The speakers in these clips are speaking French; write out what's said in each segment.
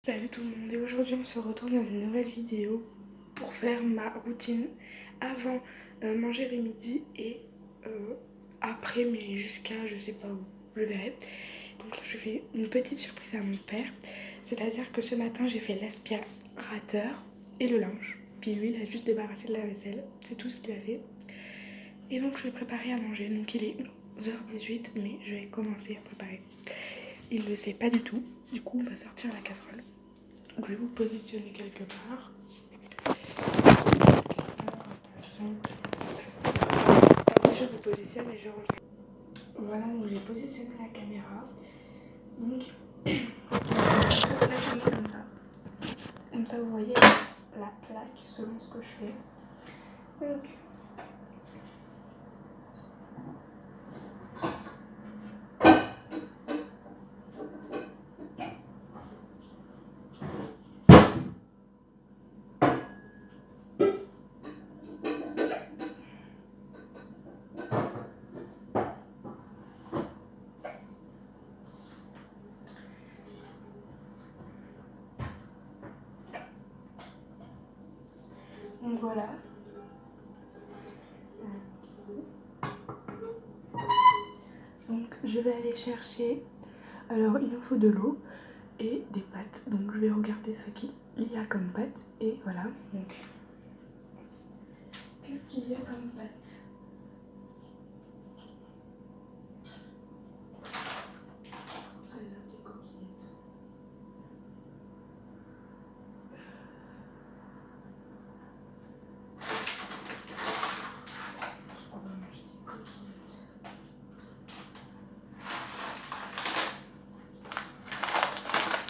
Salut tout le monde, et aujourd'hui on se retrouve dans une nouvelle vidéo pour faire ma routine avant manger le midi et après, mais jusqu'à je sais pas où, je verrai. Donc là je fais une petite surprise à mon père, c'est-à-dire que ce matin j'ai fait l'aspirateur et le linge, puis lui il a juste débarrassé de la vaisselle, c'est tout ce qu'il a fait. Et donc je vais préparer à manger, donc il est 11h18 mais je vais commencer à préparer. Il ne le sait pas du tout, du coup on va sortir la casserole. Donc je vais vous positionner quelque part. Je vous positionne et je reviens. Voilà, donc j'ai positionné la caméra. Donc, la caméra comme ça. Comme ça, vous voyez la plaque selon ce que je fais. Donc, voilà. Donc je vais aller chercher. Alors il nous faut de l'eau et des pâtes. Donc je vais regarder ce qu'il y a comme pâtes. Et voilà. Donc qu'est-ce qu'il y a comme pâtes?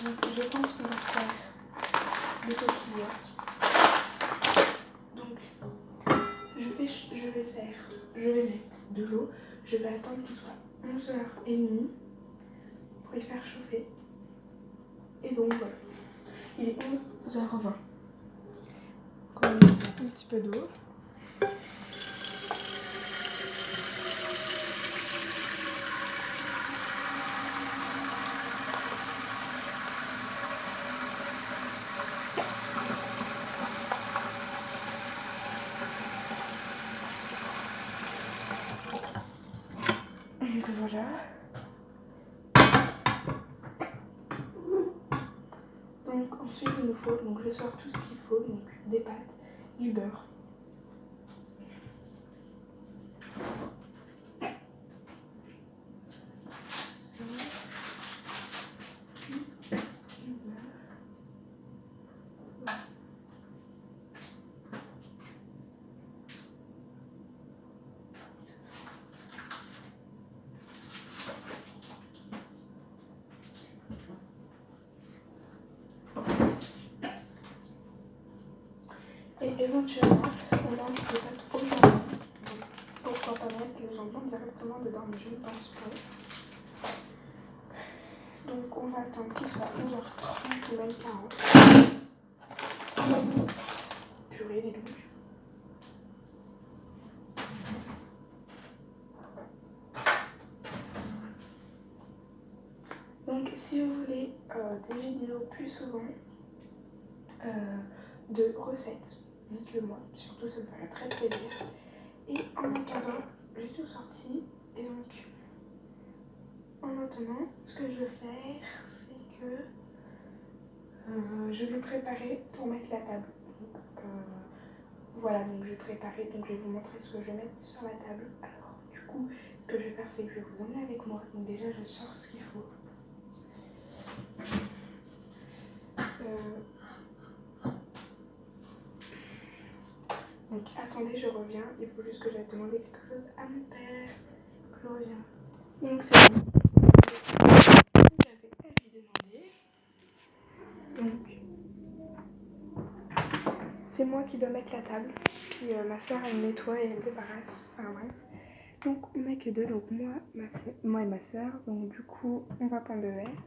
Donc je pense qu'on va faire des coquillettes. Donc je vais mettre de l'eau. Je vais attendre qu'il soit 11h30 pour les faire chauffer. Et donc voilà, il est 11h20. Donc on va mettre un petit peu d'eau. Donc voilà. Donc ensuite il nous faut, donc je sors tout ce qu'il faut, donc des pâtes, du beurre. Et éventuellement, on lance des pâtes au jambon. Donc pourquoi pas mettre le jambon directement dedans, mais je ne pense pas. Donc on va attendre qu'il soit 11h30 ou même 40. Purée, les loups. Donc si vous voulez des vidéos plus souvent de recettes, dites-le moi, surtout ça me ferait très plaisir. Et en attendant, j'ai tout sorti. Et donc, en attendant, ce que je vais faire, c'est que je vais préparer pour mettre la table. Donc, voilà, donc je vais préparer, donc je vais vous montrer ce que je vais mettre sur la table. Alors, du coup, ce que je vais faire, c'est que je vais vous emmener avec moi. Donc déjà, je sors ce qu'il faut. Donc attendez, je reviens. Il faut juste que j'aille demander quelque chose à mon père. Je reviens. Donc c'est bon. J'avais à lui demander. Donc c'est moi qui dois mettre la table. Puis ma soeur elle nettoie et elle débarrasse. Enfin bref. Donc on n'est que deux. Donc moi et ma soeur. Donc du coup on va prendre deux verres.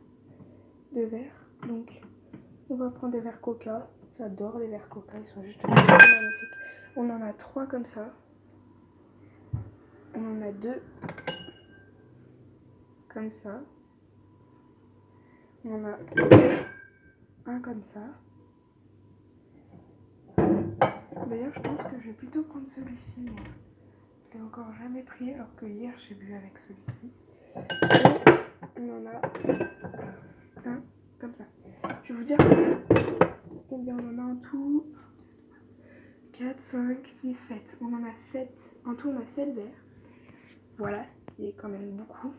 Deux verres. Donc on va prendre des verres coca. J'adore les verres coca. Ils sont juste magnifiques. On en a 3 comme ça. On en a 2 comme ça. On en a un comme ça. D'ailleurs, je pense que je vais plutôt prendre celui-ci, moi. Je l'ai encore jamais pris, alors que hier, j'ai bu avec celui-ci. Et on en a un comme ça. Je vais vous dire combien on en a en tout. 4, 5, 6, 7. On en a 7. En tout, on a 7 verres. Voilà, il est quand même beaucoup.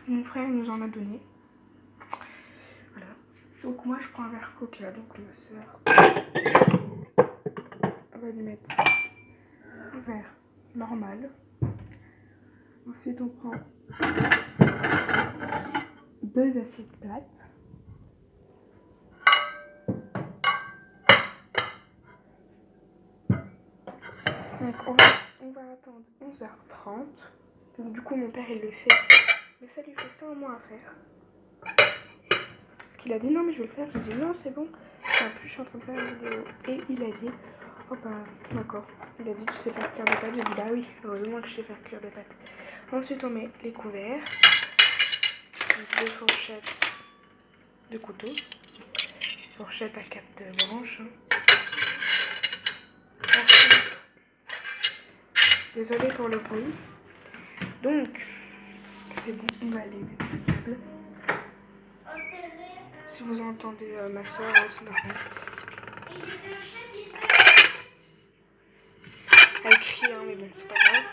Mon frère nous en a donné. Voilà. Donc moi, je prends un verre Coca. Donc ma soeur va lui mettre un verre normal. Ensuite, on prend 2 assiettes plates. Donc on va attendre 11h30. Donc du coup mon père il le sait. Mais ça lui fait ça un mois à faire. Parce qu'il a dit non mais je vais le faire. J'ai dit non c'est bon. En plus je suis en train de faire une vidéo. Et il a dit oh bah d'accord. Il a dit tu sais faire cuire des pâtes. J'ai dit bah oui, heureusement que je sais faire cuire des pâtes. Ensuite on met les couverts. 2 fourchettes de couteau. Fourchette à 4 branches. Désolée pour le bruit. Donc, c'est bon, on va aller mettre la table. Si vous entendez ma soeur, c'est normal. Elle crie, hein, mais bon, c'est pas grave.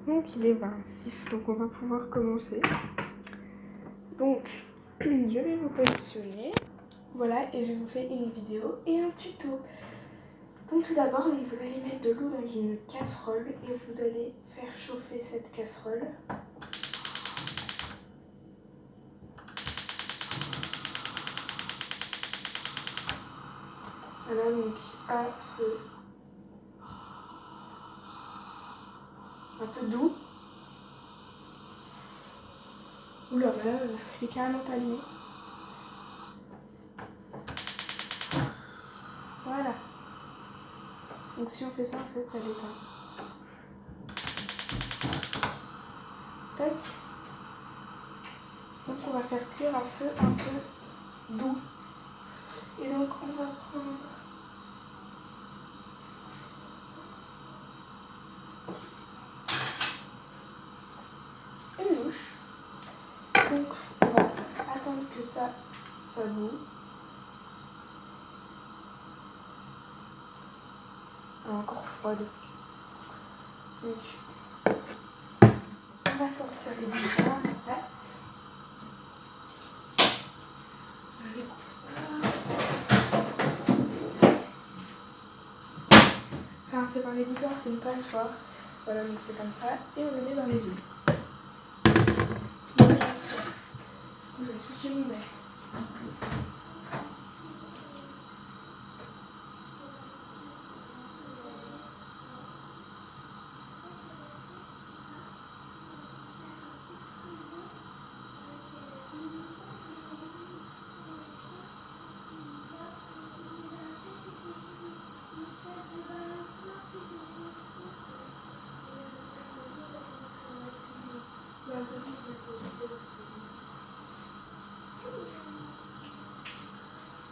Donc il est 26, donc on va pouvoir commencer. Donc je vais vous positionner. Voilà, et je vous fais une vidéo et un tuto. Donc tout d'abord, vous allez mettre de l'eau dans une casserole et vous allez faire chauffer cette casserole. Voilà, donc à feu un peu doux. Oula, voilà, il est carrément pas allumé. Voilà. Donc si on fait ça, en fait, ça l'éteint. Tac. Donc on va faire cuire à feu un peu doux. Et donc on va prendre une louche. Donc on va attendre que ça bout. Elle est encore froide. Donc on va sortir les bouchons de pâte. Enfin c'est pas les boutoirs, c'est une passoire. Voilà, donc c'est comme ça. Et on le met dans les villes. Je vais toucher mon verre.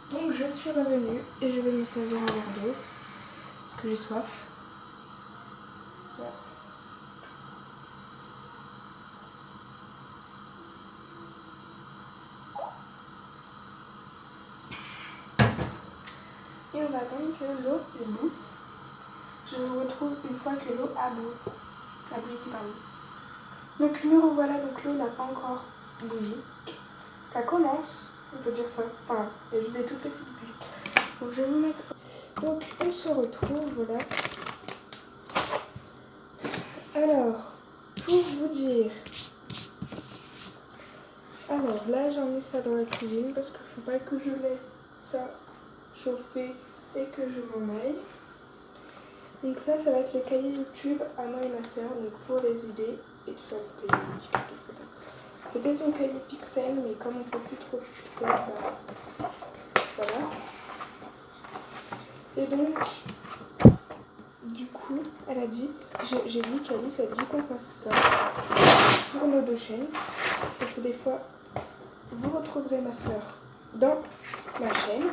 Donc je suis revenue et je vais me servir un verre d'eau parce que j'ai soif. Voilà. Et on va attendre que l'eau bout. Je vous retrouve une fois que l'eau a bouilli. Donc me revoilà, donc l'eau n'a pas encore bouilli. Ça commence, on peut dire ça. Enfin, il y a juste des toutes petites bulles. Donc je vais vous mettre. Donc on se retrouve, voilà. Alors, pour vous dire. Alors là j'en mets ça dans la cuisine parce qu'il ne faut pas que je laisse ça chauffer et que je m'en aille. Donc ça va être le cahier YouTube à moi et ma soeur, donc pour les idées et tout ça, pour les petits cartes de photos. C'était son cahier Pixel, mais comme on fait plus trop de Pixel, bah, voilà. Et donc, du coup, elle a dit, j'ai dit qu'Alice a dit qu'on fasse ça pour nos 2 chaînes. Parce que des fois, vous retrouverez ma soeur dans ma chaîne.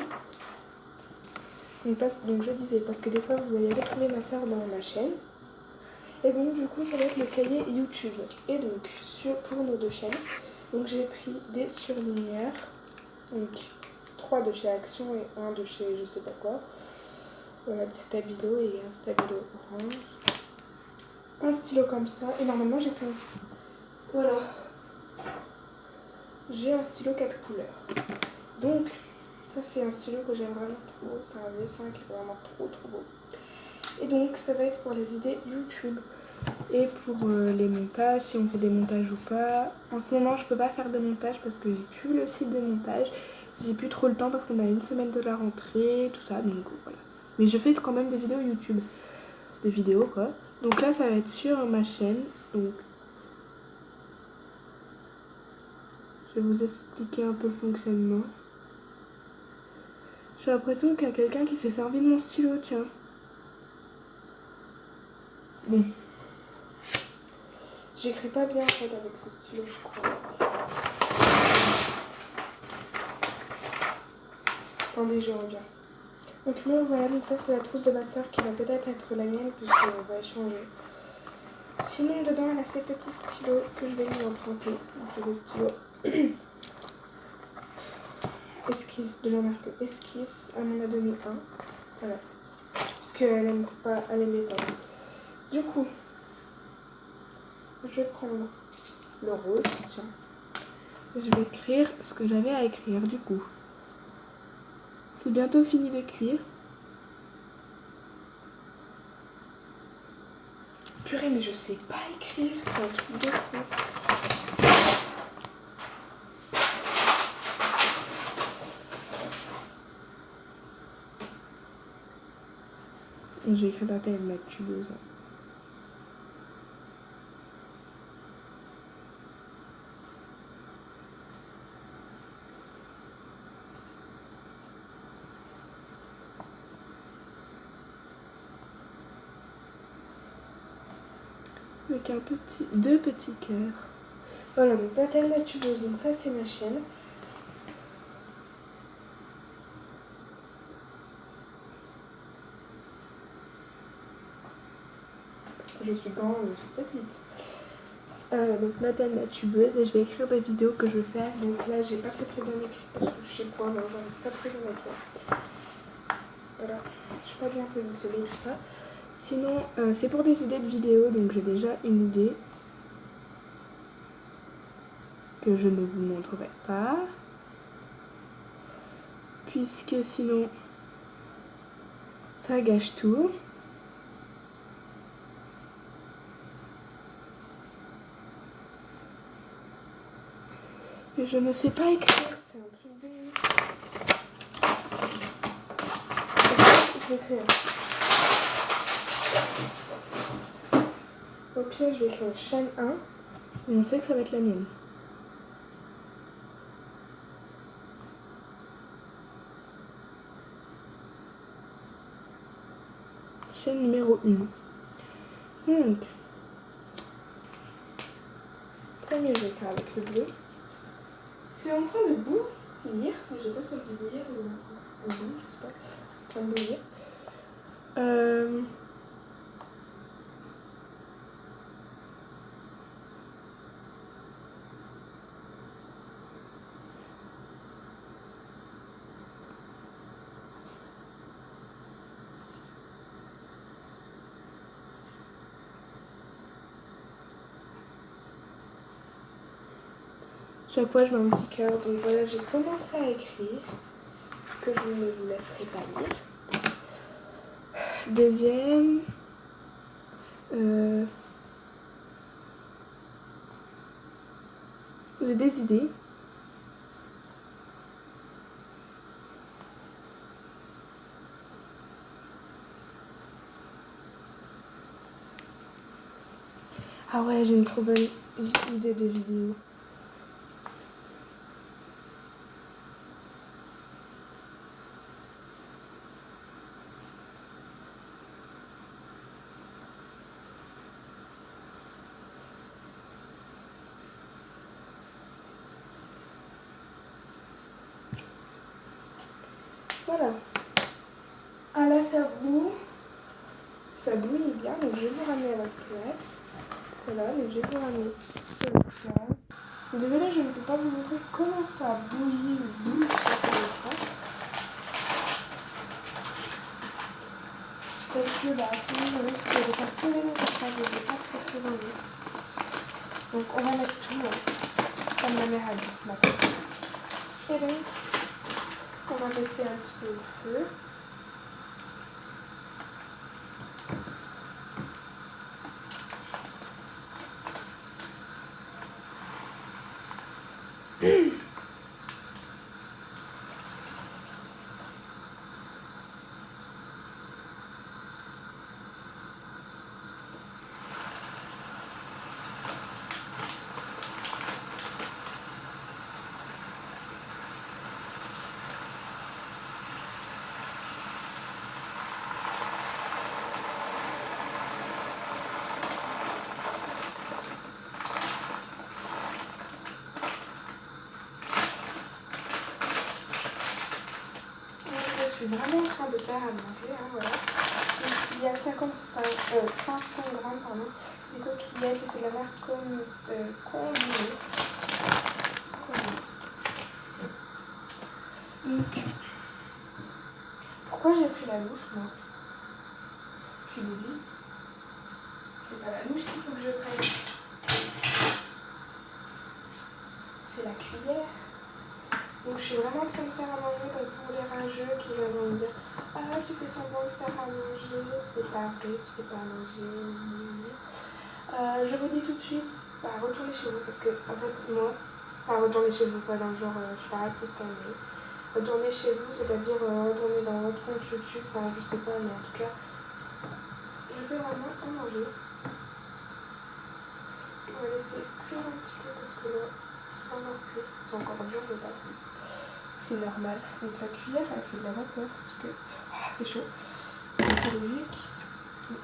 Donc je disais, parce que des fois, vous allez retrouver ma soeur dans ma chaîne. Et donc du coup, ça va être le cahier YouTube. Et donc, pour nos 2 chaînes, donc j'ai pris des surligneurs. Donc 3 de chez Action et 1 de chez je sais pas quoi. Voilà, des stabilos et un stabilo orange. Un stylo comme ça. Et normalement, j'ai pris un... Voilà. J'ai un stylo 4 couleurs. Donc, ça c'est un stylo que j'aime vraiment trop. C'est un V5 qui est vraiment trop beau. Et donc, ça va être pour les idées YouTube. Et pour les montages, si on fait des montages ou pas. En ce moment, je peux pas faire de montage parce que j'ai plus le site de montage. J'ai plus trop le temps parce qu'on a 1 semaine de la rentrée, tout ça. Donc voilà. Mais je fais quand même des vidéos YouTube. Des vidéos quoi. Donc là, ça va être sur ma chaîne. Donc, je vais vous expliquer un peu le fonctionnement. J'ai l'impression qu'il y a quelqu'un qui s'est servi de mon stylo, tiens. Bon. J'écris pas bien en fait avec ce stylo, je crois. Attendez, je reviens. Donc voilà, donc ça c'est la trousse de ma soeur qui va peut-être être la mienne puisqu'on va échanger. Sinon dedans elle a ces petits stylos que je vais lui emprunter. Donc c'est des stylos Esquisse de la marque Esquisse. Elle m'en a donné un. Voilà. Puisqu'elle aime pas, elle aimait pas. Du coup, je vais prendre le rose, tiens. Je vais écrire ce que j'avais à écrire du coup. C'est bientôt fini de cuire. Purée, mais je sais pas écrire, c'est un truc de fou. J'ai écrit avec la tubeuse. Avec deux petits cœurs. Voilà, donc Natal la tubeuse, donc ça c'est ma chaîne. Je suis grande, je suis petite. Donc Natal la tubeuse, et je vais écrire des vidéos que je vais faire. Donc là j'ai pas très bien écrit parce que je sais pas, non j'en ai pas très bien écrit. Voilà, je suis pas bien positionnée tout ça. Sinon c'est pour des idées de vidéos, donc j'ai déjà une idée que je ne vous montrerai pas. Puisque sinon ça gâche tout. Mais je ne sais pas écrire, c'est un truc de... Je vais écrire. Au pire, je vais écrire chaîne 1. Et on sait que ça va être la mienne. Chaîne numéro 1. Donc, premier, je vais écrire avec le bleu. C'est en train de bouillir. Je sais pas si on dit bouillir ou bouillir, je sais pas. C'est en train de bouillir. Chaque fois, je mets un petit cœur. Donc voilà, j'ai commencé à écrire. Que je ne vous laisserai pas lire. Deuxième. J'ai des idées. Ah ouais, j'ai une trop bonne idée de vidéo. Voilà. Ah là, ça boue. Ça bouillit bien, donc je vais vous ramener à votre place. Voilà, donc je vais vous ramener ça. Désolée, je ne peux pas vous montrer comment ça bouillit ou boue, comme ça. Parce que sinon je risque de faire tous les mots comme ça, je ne vais pas très en vite. Donc on va mettre tout, comme ma mère a dit ce matin. Et donc, on va baisser un petit peu le feu. Je suis vraiment en train de faire à manger, voilà. Donc, il y a 500 grammes de coquillettes et c'est de la marque Combini. Donc, pourquoi j'ai pris la louche, moi? Je suis débile. C'est pas la louche qu'il faut que je prenne. C'est la cuillère. Donc je suis vraiment en train de faire à manger pour les rageux qui vont me dire ah tu fais semblant de faire à manger, c'est pas vrai, tu fais pas à manger. Je vous dis tout de suite, retournez chez vous parce que en fait moi, retournez chez vous, pas dans le genre je suis pas raciste mais retournez chez vous, c'est-à-dire retournez dans votre compte YouTube, je sais pas mais en tout cas je fais vraiment à manger. On va laisser cuire un petit peu parce que là c'est pas encore cuit, c'est encore dur de battre. C'est normal. Donc la cuillère, elle fait de la vapeur parce que c'est chaud. C'est logique.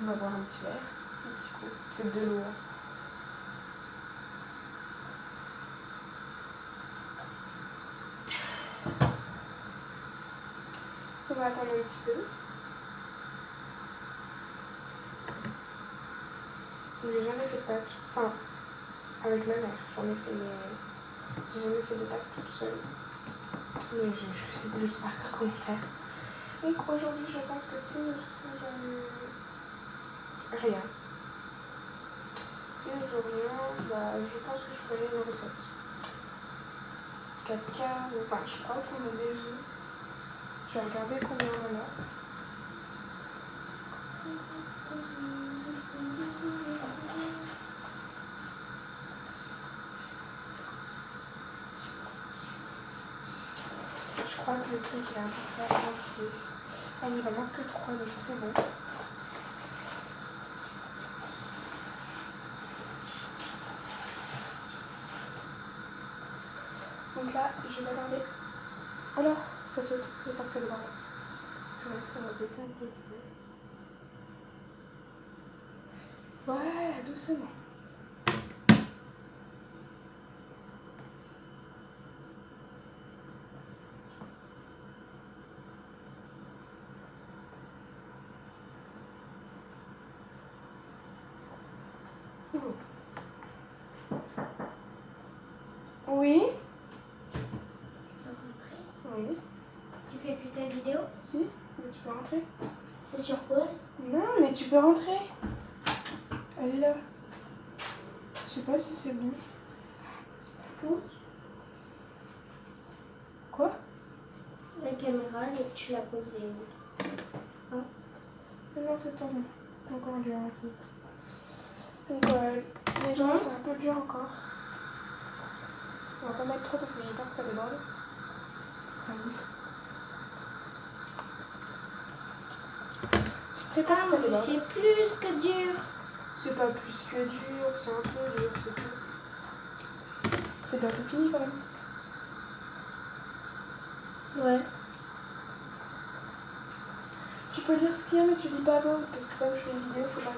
On va boire un petit verre, un petit coup. C'est de l'eau. On va attendre un petit peu. J'ai jamais fait de pâtes. Enfin, avec ma mère, j'en ai fait, mais j'ai jamais fait de pâtes toute seule. Mais je sais pas comment faire. Donc aujourd'hui, je pense que si nous faisons rien, si nous aurions, je pense que je ferai une recette. 4K, enfin je crois qu'on a des œufs. Je vais regarder combien on a. Je crois que le truc est un peu près entier. Ah, il va manquer que 3, donc c'est bon. Donc là, je vais regarder. Oh là, ça saute, c'est pas que c'est grave. On va baisser un peu le feu. Voilà, doucement. Oui. Oui. Tu fais plus ta vidéo? Si, mais tu peux rentrer. C'est sur pause? Non, mais tu peux rentrer. Elle est là. Je sais pas si c'est bon. Où? Quoi? La caméra, tu l'as posée où? Hein? Non, c'est pas bon. Encore dur un peu. Donc, les gens, c'est un peu dur encore. On va pas mettre trop parce que j'ai peur que ça déborde. Ah oui. J'ai très peur que ça déborde. C'est plus que dur. C'est pas plus que dur, c'est un peu dur, c'est tout. C'est bientôt fini quand même. Ouais. Tu peux lire ce qu'il y a, mais tu lis pas à voix haute, parce que comme je fais une vidéo, faut pas.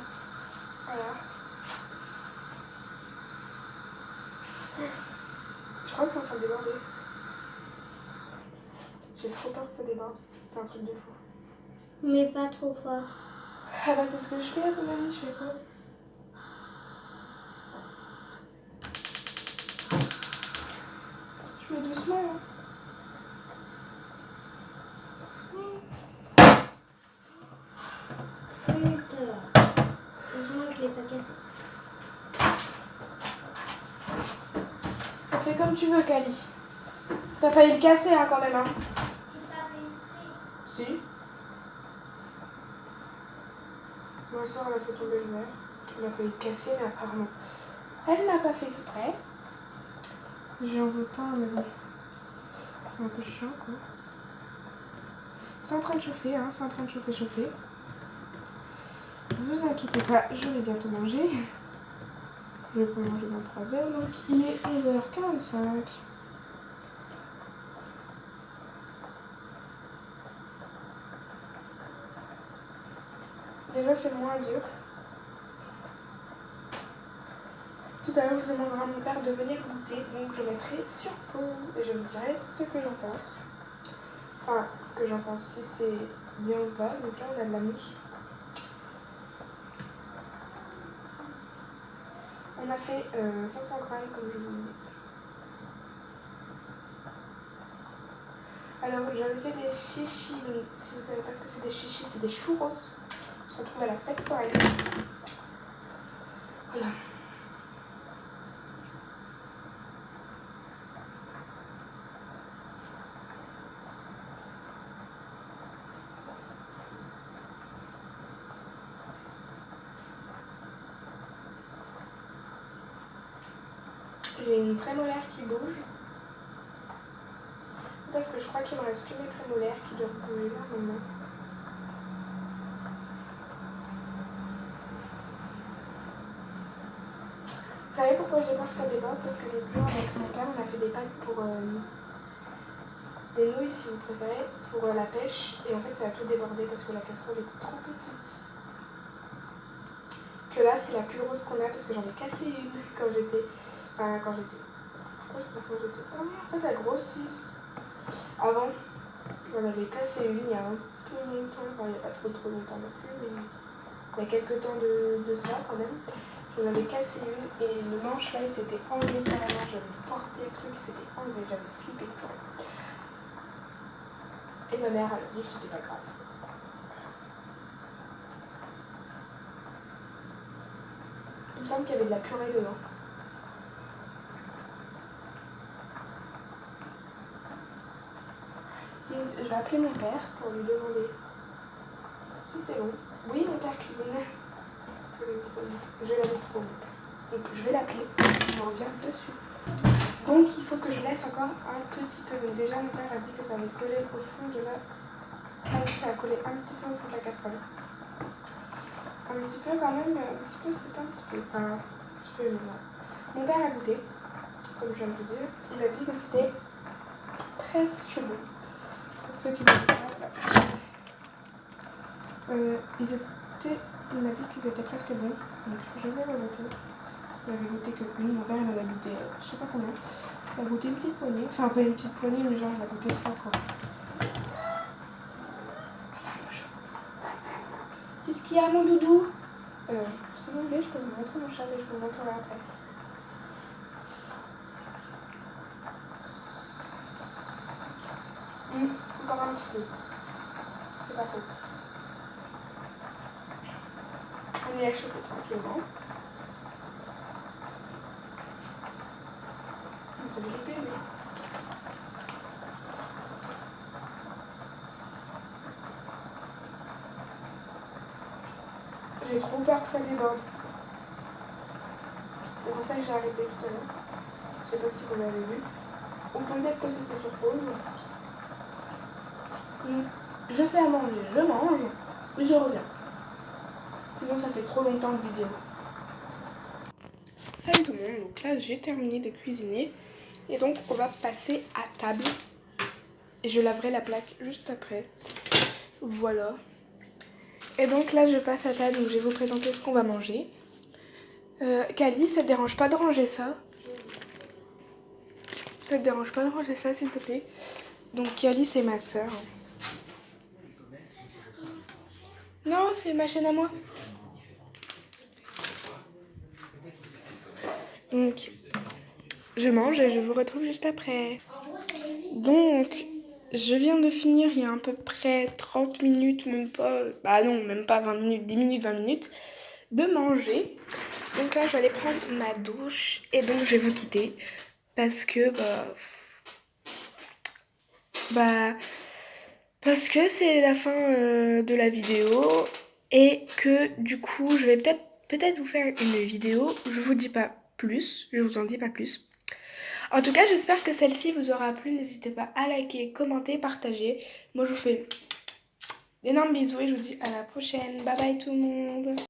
Voilà. Je crois que c'est en train de déborder. J'ai trop peur que ça déborde. C'est un truc de fou. Mais pas trop fort. Ah bah c'est ce que je fais à ton avis, je fais quoi? Je mets doucement hein. Putain. Heureusement que je l'ai pas cassé. Fais comme tu veux, Kali. T'as failli le casser hein, quand même. Hein. Si. Ma soeur, elle a fait tomber le verre. Elle a failli le casser, mais apparemment, elle n'a pas fait exprès. J'en veux pas, mais bon. C'est un peu chiant, quoi. C'est en train de chauffer, hein. C'est en train de chauffer. Vous inquiétez pas, je vais bientôt manger. Je peux manger dans 3 heures, donc il est 11h45. Déjà, c'est moins dur. Tout à l'heure, je demanderai à mon père de venir goûter, donc je mettrai sur pause et je vous dirai ce que j'en pense. Enfin, ce que j'en pense, si c'est bien ou pas. Donc là, on a de la mousse. On a fait 500 grammes, comme je vous dis. Alors, j'avais fait des chichis. Donc, si vous savez pas ce que c'est des chichis, c'est des churros. On se retrouve à la fête foraine. Voilà. J'ai une prémolaire qui bouge. Parce que je crois qu'il me reste que mes prémolaires qui doivent bouger normalement. Vous savez pourquoi j'ai peur que ça déborde? Parce que l'autre jour avec mon père, on a fait des pâtes pour des nouilles si vous préférez, pour la pêche. Et en fait ça a tout débordé parce que la casserole était trop petite. Que là c'est la plus grosse qu'on a parce que j'en ai cassé une quand j'étais... Enfin quand j'étais... Pourquoi je sais pas quand j'étais... Oh mais en fait elle grossit. Avant, j'en avais cassé une il y a un peu longtemps, enfin il n'y a pas trop longtemps non plus, mais il y a quelques temps de ça quand même. J'en avais cassé une et le manche là il s'était enlevé carrément, j'avais porté le truc, il s'était enlevé, j'avais flippé. Et ma mère elle a dit que c'était pas grave. Il me semble qu'il y avait de la purée dedans. Donc, je vais appeler mon père pour lui demander si c'est bon. Oui, mon père cuisine. Je l'ai trop. Donc je vais l'appeler, je reviens dessus. Donc il faut que je laisse encore un petit peu. Donc déjà mon père a dit que ça allait coller au fond de la... Ah oui, ça a collé un petit peu au fond de la casserole. Un petit peu quand même, un petit peu c'est pas un petit peu. Enfin, un petit peu énorme. Mon père a goûté, comme je viens de vous dire. Il a dit que c'était presque bon. Pour ceux qui ne savent pas. Il m'a dit qu'ils étaient presque bons. Donc je vais le goûter. J'avais goûté que une, mon père il en a goûté je sais pas combien. Il a goûté une petite poignée, enfin pas une petite poignée mais genre il a goûté 100 quoi. Ah, c'est un peu chaud. Qu'est-ce qu'il y a mon doudou? Si vous voulez je peux vous montrer mon chat mais je vous le montrerai après. Encore un petit peu. C'est pas faux. On y a chauffé tranquillement. On peut gripper lui. J'ai trop peur que ça déborde. C'est pour ça que j'ai arrêté tout à l'heure. Je sais pas si vous l'avez vu. Ou peut-être que c'était sur pause. Donc, je fais à manger, je mange et je reviens. Sinon ça fait trop longtemps de vidéo. Salut tout le monde, donc là j'ai terminé de cuisiner et donc on va passer à table et je laverai la plaque juste après. Voilà. Et donc là je passe à table, donc je vais vous présenter ce qu'on va manger. Kali, ça te dérange pas de ranger ça? Ça te dérange pas de ranger ça s'il te plaît? Donc Kali c'est ma soeur. Non, c'est ma chaîne à moi. Donc je mange et je vous retrouve juste après. Donc je viens de finir il y a à peu près 30 minutes, même pas, bah non, même pas 20 minutes, 10 minutes, 20 minutes, de manger. Donc là, je vais aller prendre ma douche et donc je vais vous quitter parce que, parce que c'est la fin de la vidéo et que du coup, je vais peut-être vous faire une vidéo. Je vous dis pas plus, je vous en dis pas plus. En tout cas, j'espère que celle-ci vous aura plu. N'hésitez pas à liker, commenter, partager. Moi, je vous fais d'énormes bisous et je vous dis à la prochaine. Bye bye tout le monde.